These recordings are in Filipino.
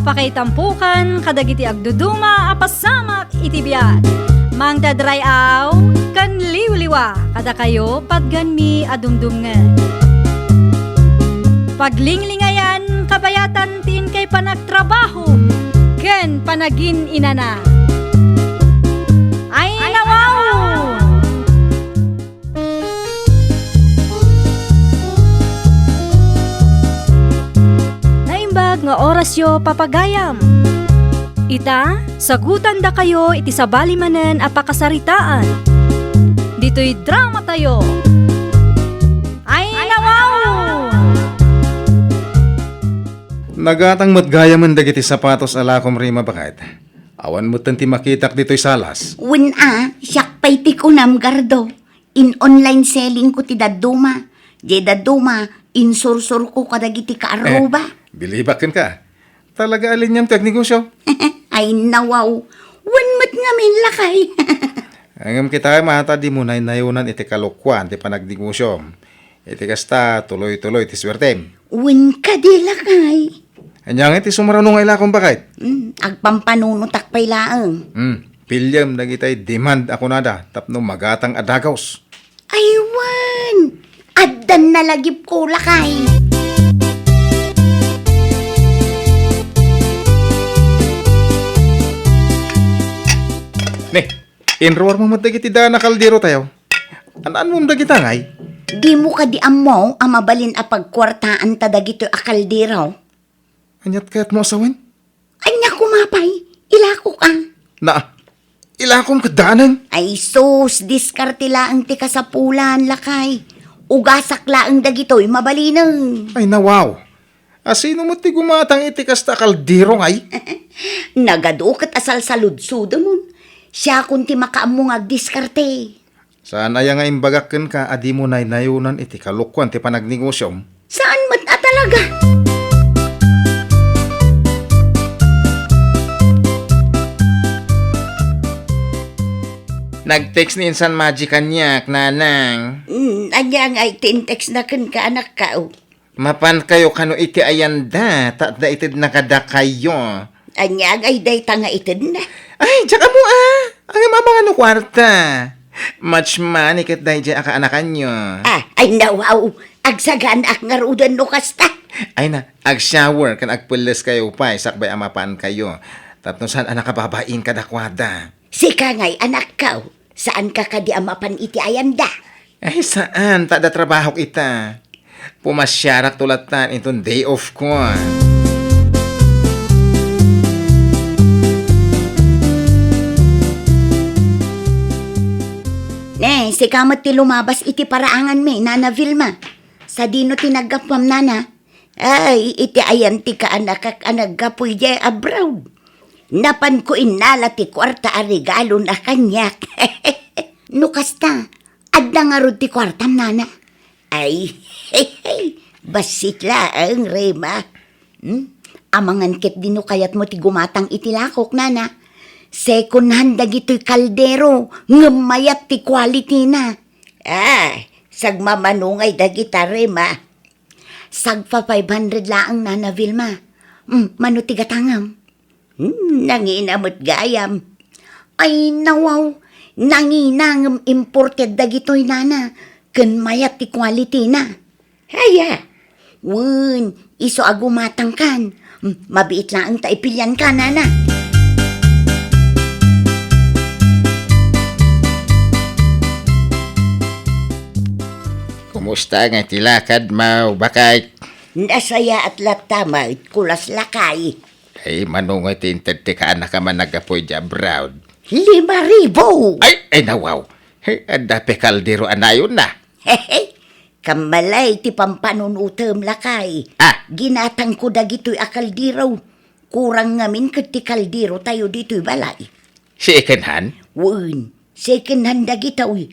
Apakaitampukan kadagiti agduduma apasamak iti biat. Mangdadrayaw kan liwliwa kada kayo patganmi adumdumngen. Paglinglingayan kabayatan tin kay panagtrabaho ken panagin inana. Ay nawaw! Naimbag nga orasyo papagayam. Ita, sagutan da kayo iti sabali manen apakasaritaan. Dito'y drama tayo. Ay nawaw! Nagatang matgaya man dagiti sapatos alakom rima bakit. Awan mo tanti makitak dito'y salas. Siyak pa'y ti kunam gardo. In online selling ko ti daduma. Di daduma, insursur ko kadagiti kaaruba. Bilibakin ka. Talaga alin niyang tagnegosyo. Ay nawaw, wanmat nga min lakay. Angam kita mata di mo na inayunan iti kalukwan ti panagnegosyo. Iti kasta tuloy-tuloy ti swerte. Wan ka di lakay. Anyang iti sumaranong ay lakong bakit. Agpampanunutak pa'y laang. Pilyam nagitay demand ako nada tapno magatang adagaws. Aywan, addan nalagip ko lakay. Inruar mo madagiti da na kaldero tayo. Anaan mo madagita ngay? Di mo ka di amaw amabalin a pagkwartaan ta dagito akaldiraw. Anyat kaya't mo asawin? Anya kumapay, ilako ka. Na, ilakom kadanan. Ay sus, diskarte laang ti kasapulan lakay. Ugasak laang dagito'y mabalinang. Ay nawaw. Asino mo ti gumatang iti kasta kaldero ngay? Nagadukat asal sa ludsuda mo. Siya kunti makaamong agdiskarte. Saan aya nga imbagakken ka adi mo na inayunan iti kalukwan ti panagnegosyo? Saan mat talaga? Nag-text ni Insan Magic kanyak, nanang. Anya nga itintext na kan ka anak ka. Mapan kayo kano iti ayanda, da itid nakada kayo. Anya nga day tanga itid na. Ay, tsaka mo ang mamang ano kwarta. Much money kat dahi dyan aka-anakan nyo. Ay nawaw, agsagan ak ngarudan no kasta. Ay na, ag-shower kan agpulis kayo pa, sakbay amapaan kayo. Tapno saan anak kababain kadakwada. Sika nga'y anak ka, saan ka kadi amapan iti ayanda? Ay saan, tada trabaho kita. Pumasyarak tulatan itong day off ko. Si kamat ti lumabas iti paraangan me, Nana Vilma. Sa dino tinagapam, Nana. Ay, iti ayan ti ka anak anagapoy jay abroad. Napan ko inala ti kwarta a regalo na kanyak. Nukasta, adda nga rod ti kwartam, Nana. Ay, basit laang, Rema. Amangan ket dino kayat mo ti gumatang itilakok, Nana. Second hand dagito'y kaldero, ngamayat ti quality na. Sagmamanungay dagita, Rema. Sagpa 500 laang, Nana Vilma. Mano ti gatangam? Nanginamot gayam. Ay nawaw, nanginangam imported dagito'y, Nana. Ken mayat ti quality na. Haya, iso agumatang kan. Mabiit laang taipilyan ka, Nana. Kumusta nga tilakad mo, bakit? Nasaya at latama, kulas lakay. Ay, manungay tinted ti ka anak ka man nagapoy dya, Brown. 5,000! Ay, nawaw. Hey, adape kaldero anayon na. Hehe, kamalay ti pampanunutem lakay. Ginatang ko dagito'y akaldiraw. Kurang ngamin kat ti kaldiro tayo dito'y balay. Second hand? Second hand dagito'y.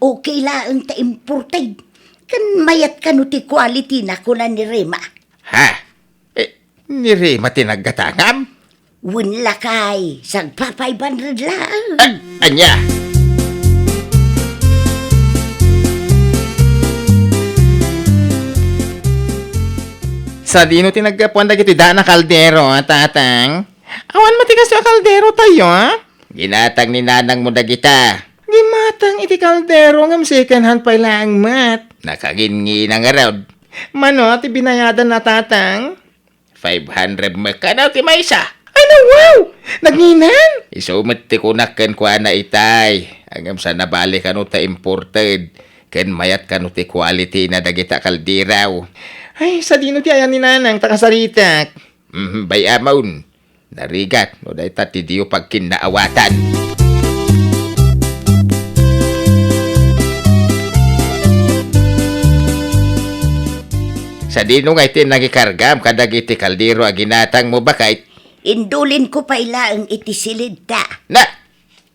Okay laang ta imported. Kan mayat kanu ti quality na kuna ni Rema. Ni Rema tinaggatangam? Lakay, sagpa 500 lang. Anya? Sa dino tinagkapuan dagiti daan na kaldero, tatang. Awan matikas yung kaldero tayo, ha? Ginatang ni nanang mo dagita. Gimatang iti kaldero ngam second hand pa lang mat. Nakagingi ng araw. Mano, ti binayadan na tatang? 500 makanaw ti maysa. Ay na wow! Nagninan! Isumit ti kunakan kwa na itay. Hanggang sa nabalik ano ta imported. Ken mayat kano ti quality na dagita kaldiraw. Ay, sa dino ti ayan ni nanang takasaritak. Bayamaun. Narigat, no dahi ta ti diyo pagkinaawatan. Sa dino nga iti nagikargam kadag iti kaldero a ginatang mo bakit? Indulin ko pa ilaang iti silid ta. Na!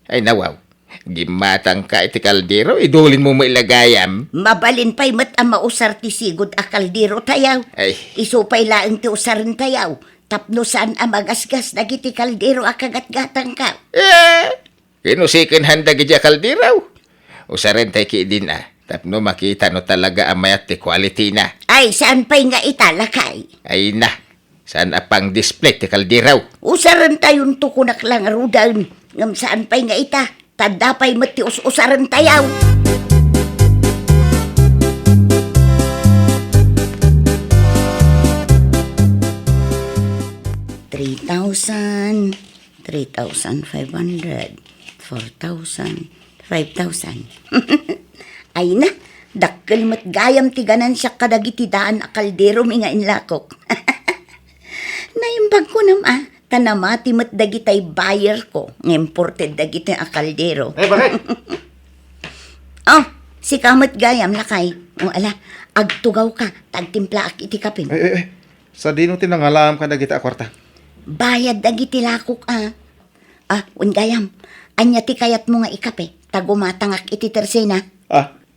Ay nawaw. Gimatang ka iti kaldero, idulin mo mailagayam. Mabalin pa'y mat ang mausar ti sigod a kaldero tayaw. Ay. Iso pa'y laang ti usarin tayaw. Tapno saan ang magasgas dagiti kaldero a kagatgatang ka. Kinusikin handa gidya kaldiraw. Usaren tayo kiidin Tapno makita no talaga ang mayat ti quality na. Ay, saan pa'y nga italakay? Ay na, saan apang display ti kaldiraw? Usaran tayon tukunak lang arudan. Ngam saan pa'y nga ita? Tanda pa'y mati usaran tayaw. $3,000, 3,500, 4,000, 5,000. Ay na, dakkel mat gayam ti ganan siya kadagiti daan a kaldero mi nga inlakok. Naimbag ko tanamati mat dagitay buyer ko, ng imported dagiti a kaldero. Ay, bakit? Oh, si kamat gayam lakay. O ala, agtugaw ka, tagtimpla ak iti kapim. Sa dino tinangalam ka dagita akwarta. Bayad dagiti lakok gayam, anya ti kayat mo nga ikape, tagumatangak iti tersena.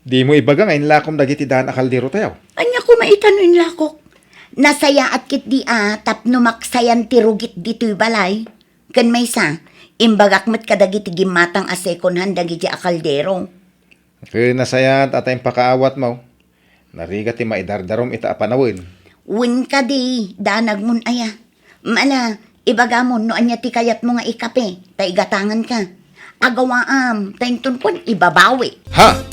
Di mo ibaga ngayon lakom dagiti daan a kaldero tayo. Anya ko maitanon lakok. Nasaya at kit di tapno maksayan ti rugit dito'y balay. Kan may sa, imbagak met kadagiti gimatang a second hand dagiti a kaldero. Kaya nasayat at ang pakaawat mo. Narigat ti maidardarom ita apanawin. Win ka di, danag mun aya. Mana, ibaga mo no anya ti kayat mo nga ikape, taigatangan ka. Agawaam, taintun kon ibabawi. Ha?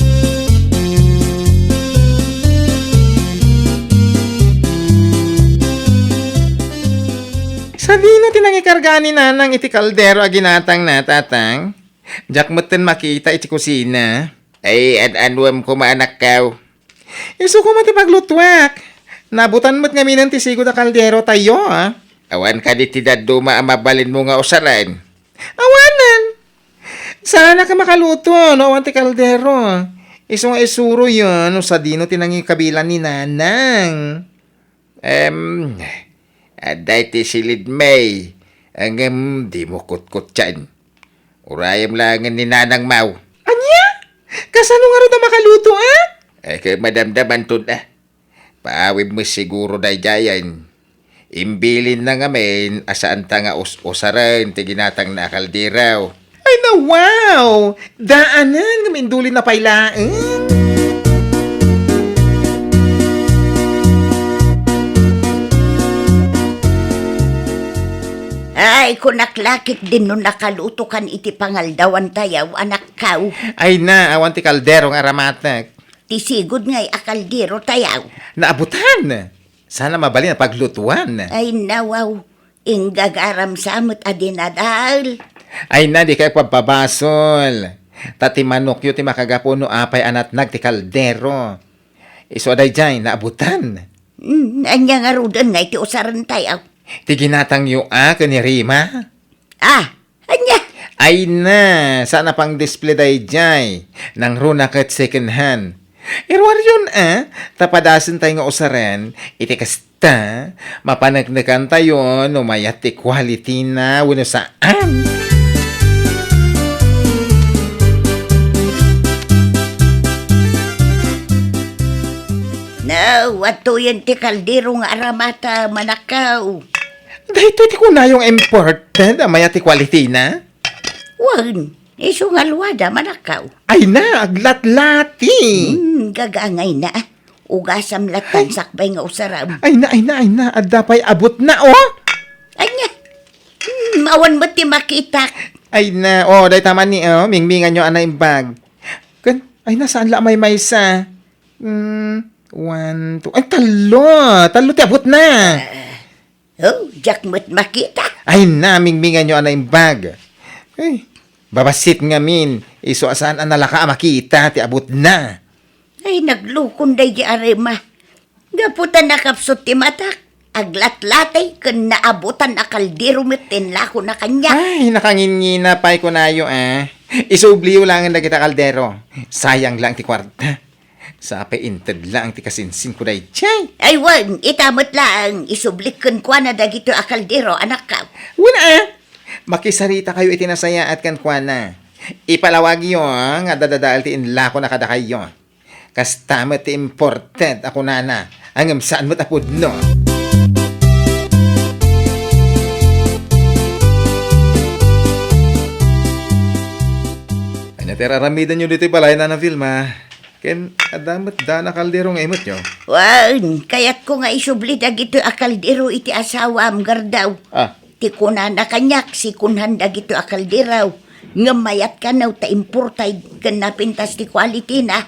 Sa dino tinangikarga ni nanang iti kaldero a ginatang na tatang. Diyak moten makita iti kusina. Ay, anwam ko maanak kaw. Isu ko mati paglutwak. Nabutan mo't ngaminan ti sigod a kaldero tayo, Awan ka di ti daduma ang mabalin mo nga usaran. Awanan! Sana ka makaluto, no? Awan ti kaldero. Isu nga isuro yun, no? Sa dino tinangikabilan ni nanang. Aday ti silid may. Ang di mo kutkut dyan. Urayam langan ni nanang mau. Anya? Kasano nga rin na makaluto, kaya madamdaman to Paawib mo siguro na jayan. Imbilin na ngamin, asaan ta nga usaran, ti ginatang na kaldiraw. Ay na wow! Daanan, gamindulin na pailaan. Ay, kunaklakit din nun nakaluto kan iti pangaldawan tayaw, anak kaw. Ay na, awan ti kaldero nga ramatak. Tisigod nga'y akaldero tayaw. Naabutan! Sana mabali na paglutuan. Ay nawaw, ingagaram samot adinadal. Ay na, di kayo pababasol. Tati manok yu ti makagapuno apay anatnag ti kaldero. Iso aday dyan, naabutan. Anya nga rudan nga iti usaran tayaw. Ti ginatang yu ni Rima. Anya? Ay na, sana pang display day dyan. Nang runa kat second hand. Irwar yun tapadasin tayo nga usaran, iti kasta, mapanagnagan tayo, numayat ti quality na, wano saan. No, ato yan ti kaldero nga aramata manakaw. Dahito ti ko na yung important, mayat ti quality na. Wan, iso nga luwada manakaw. Ay na, aglat-lati. Gagangay na. Ugasam latan sakbay nga usaram. Ay na. Adda pa'y abot na, oh. Anya, mawan mo ti makita. Ay na, oh, day tama ni, oh. Mingmingan nyo anay bag. Kan, ay na, saan la may maysa? 1, 2, ay, talo ti abot na. Oh, jak mo't makita. Ay na, mingmingan nyo anay bag. Ay, babasit nga min. Iso asaan ang nalaka makita, ti abot na. Ay, naglukon day di arema. Gaputan na kapsot ti matak. Aglat-latay kan naabutan na kaldero metin lako na kanya. Ay, nakangingina pa'y ko na yo, Isubliyo lang ang kita kaldero. Sayang lang ti kwarta. Sa inted lang ti kasinsin ko na chay. Ay, wan, itamot lang. Isublikon kwa na dagito a kaldero, anak ka. Wala. Makisarita kayo itinasaya at kankwana. Ipalawag yo, nga dadadaal ti inla ko na kada kayo. Kastamat ti important ako nana. Ang saan mo't apod no. Ay natiraramidan nyo dito palay na Vilma. Ken adamat da na kaldero nga imot nyo. Wan, kayat ko nga isubli dagito a kaldero iti asawa am gardaw. Ah, Ti kunan na kanyak, si kunhan dagito a kalderaw. Nga mayat ka na ta importay kan napintas ti quality na.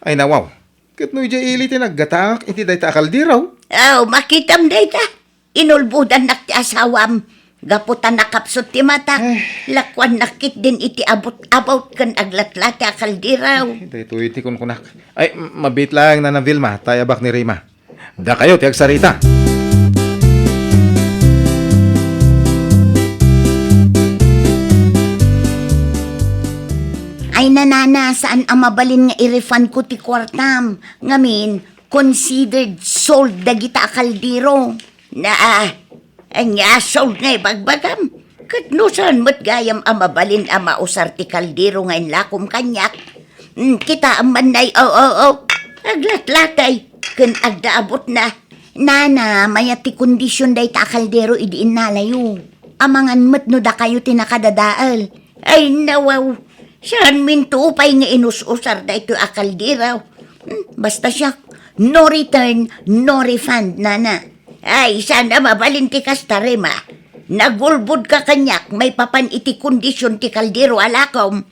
ay nawaw. Kat no ili ti naggatak iti day ta kaldero. Aw, makitam day ta. Inulbudan nak ti asawam. Gaputan nakapsot ti mata. Lakwan nakit din iti about kan aglat-lati a kalderaw. Dito iti kun kunak. Ay, mabit lang na Vilma, tayabak ni Rima. Da kayo, tiyag sarita. Ay nanana, saan ang mabalin nga i-refund ko ti kwartam? Ngamin, considered sold dagita a kaldero. Anya sold nga bagbagam. Katnusan mo't gayam ang mabalin ang mausar ti kaldero ngayon lakom kanyak. Kita ang manay, aglat-latay. Kan agdaabot na. Nana, maya ti kondisyon day ta kaldero idiin nalayo. Amangan mo't no da kayo tinakadadaal. Ay nawaw. Saan minto upay nga inususar da ito a kaldero. Basta siya, no return, no refund, nana. Ay, sana mabalin ti kastarema. Nagulbud ka kanyak, may papan iti kondisyon ti kaldero alakom.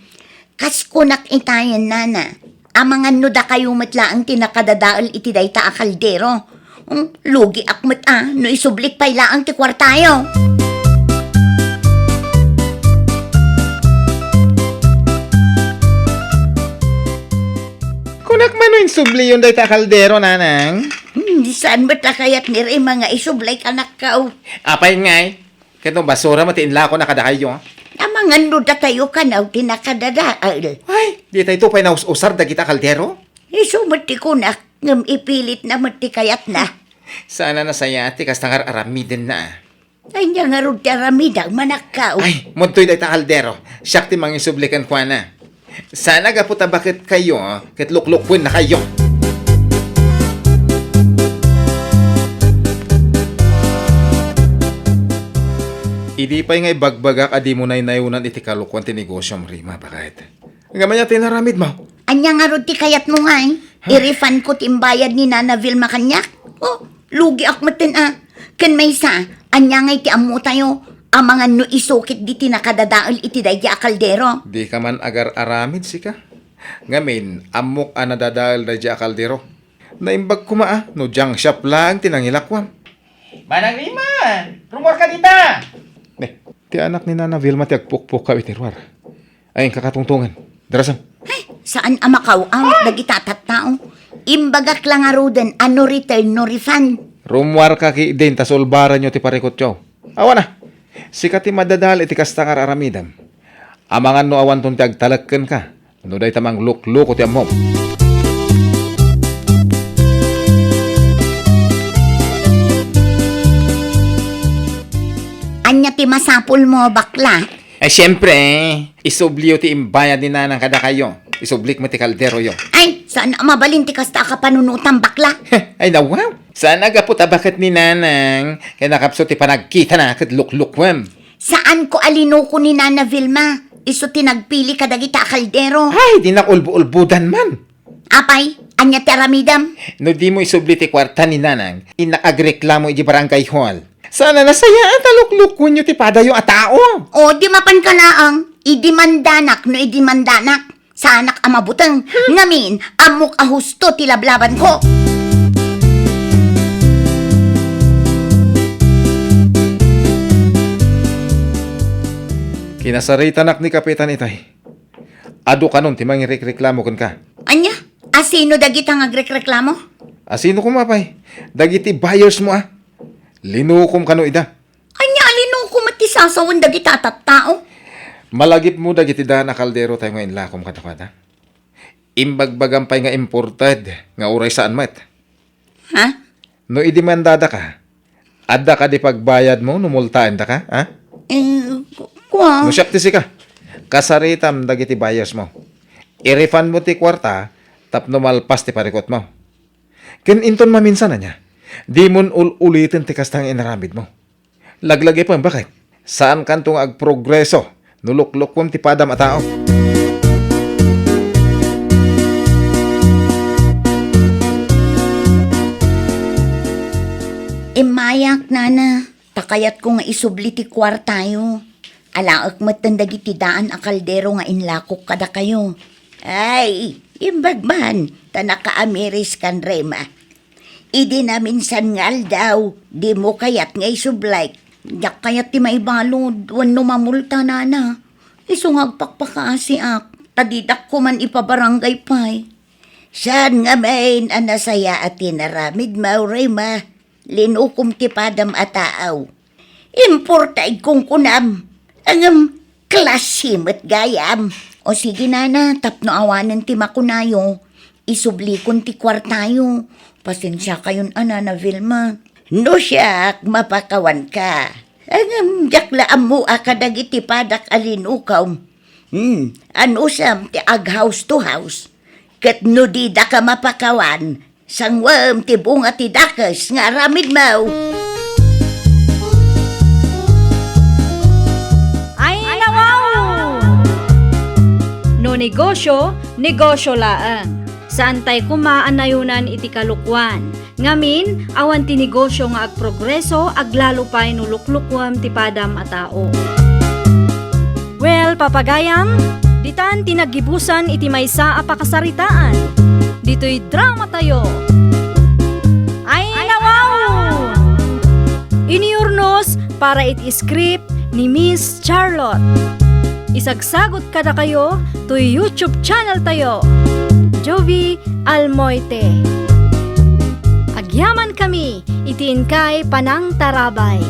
Kas kunak itayan, nana. Amangan no da kayo matlaang tinakadadaal iti dayta a kaldero. Lugi akmat no isublik pay laang ti kwartayo. Kunak manuin subli yung day ta kaldero, nanang. Saan ba't kayat ni Rima nga isublay anak ka o? Apay ngay. Katong basura matiin ko na kada kayo. Amangan no da tayo ka na tinakadadaal. Ay, di tayo pa'y nausar da kita kaldero. Isumati ko na, ngam ipilit na mati kayat na. Sana nasaya ati kastangar aramiden na. Ay niya nga rin taramidang manak ka o. Ay, muntoy day ta kaldero. Siyak ti mga isublikan kwa na. Sana gaputa bakit kayo, kat luklukwin na kayo. Idi pa'y ngay bagbagak adi mo na inayunan iti kalukwan ti negosyo mo, Rima, bakit? Ngaman niya tinaramid mo. Anya nga rin ti kayat mo nga eh. I-refund ko timbayad ni Nana Vilma kanyak. Oh, lugi ak matin Kan may sa, anya nga iti amu tayo. Amangan no isukit di tinakadadaal iti dayja kaldero. Di ka man agar aramid sika. Ngamin, amok anadadal da dya kaldero. Naimbag kuma no jang shop lang tinangilakwam. Manang Rima, rumor ka dita! Ti anak ni Nana Vilma ti agpukpuk ka itirwar. Ayun kakatungtungan. Darasam. Ay, saan amakaw ang dagitatat tao? Imbagak lang arudan, ano return, no refund. Rumwar ka ki din tasolbaran nyo ti parikot yaw. Awa na. Sika ti madadal iti kastakar aramidam. Amangan no awan ton ti agtalagken ka. No day tamang luk-luko ti amom. Anya ti masapul mo, bakla. Ay syempre, isubliyo ti imbayad ni Nanang kada kayo. Isublik mo ti kaldero yo. Ay, saan mabalin ti kasta ka panunutan, bakla? Ay nawaw. Sana gaputa bakit ni Nanang. Kaya nakapso ti panagkita na kat luk-lukwem. Saan ko alino ko ni Nana Vilma? Iso tinagpili ka dagita kaldero. Ay, di na ulbu-ulbudan man. Apay, Anya ti aramidam? No di mo isubli ti kwarta ni nanang, inaagreklamo iti barangay hall. Sana nasaya at aluklukon nyo ti padayo a tao. O di mapan ka laang, idimandanak no idimandanak. Sanak amabutang, ngamin, amok ahusto ti lablaban ko. Kinasaritanak ni Kapitan Itay. Ado ka nun, timang irekreklamo kan ka. Anya, asino dagita nga agrekreklamo? Asino kumapay? Dagiti buyers mo Linukom ka no ida. Anya, alino ko matisasawan dagita tattao? Malagip mo dagiti da na kaldero tayo ngayon lakom kata-kata. Imbagbagampay nga imported nga uray saan mat. Ha? No idimandada ka, adda ka di pagbayad mo, numultaan da ka, ha? Kwa? No syaptisi ka, kasaritam dagiti buyers mo. I-refund mo ti kwarta, tapno malpas ti parikot mo. Ken inton maminsan na niya, di mon ulitin ti kastang inaramid mo. Laglagi pa, bakit? Saan kantong agprogreso? Nuluklok ti padam a tao. Mayak, nana. Takayat ko nga isubli ti kwartayo. Alaak matandagi ti daan a kaldero nga inlakok kada kayo. Ay, imbagman, tanaka-ameris kan rema. Idi na minsan ngal daw, di mo kayat nga isublay. Yak kayat ti maibalod, wano mamulta nana. Isungagpakpakaasi ak, tadidak ko man ipabarangay pay. Saan nga main anasaya at tinaramid mo, rema. Linukom ti padam a taaw. Importay kong kunam. Angam klasimot gayam. O sige nana, tapno awanan ti makunayo. Isublikon ti kwartayo. Pasensya kayon na Vilma. No siyak, mapakawan ka. Angam jaklaan mo akadagiti padak alinukaw. Ano sam ti ag house to house. Kat no di da ka mapakawan. Sangwam ti bunga ti dakas nga ramid mo. Ay, nawaw! No negosyo, negosyo laang. Saan tay kumaanayunan iti kalukwan. Ngamin, awan ti negosyo nga agprogreso, aglalupay no luklukwam ti padam a tao. Well, papagayam, ditan tinagibusan iti maysa a pakasaritaan. Dito'y drama tayo. Ay, nawaw! Iniurnos para iti-script ni Miss Charlotte. Isagsagot kada kayo to YouTube channel tayo. Jovi Almoite. Agyaman kami, itiin kay Panang Tarabay.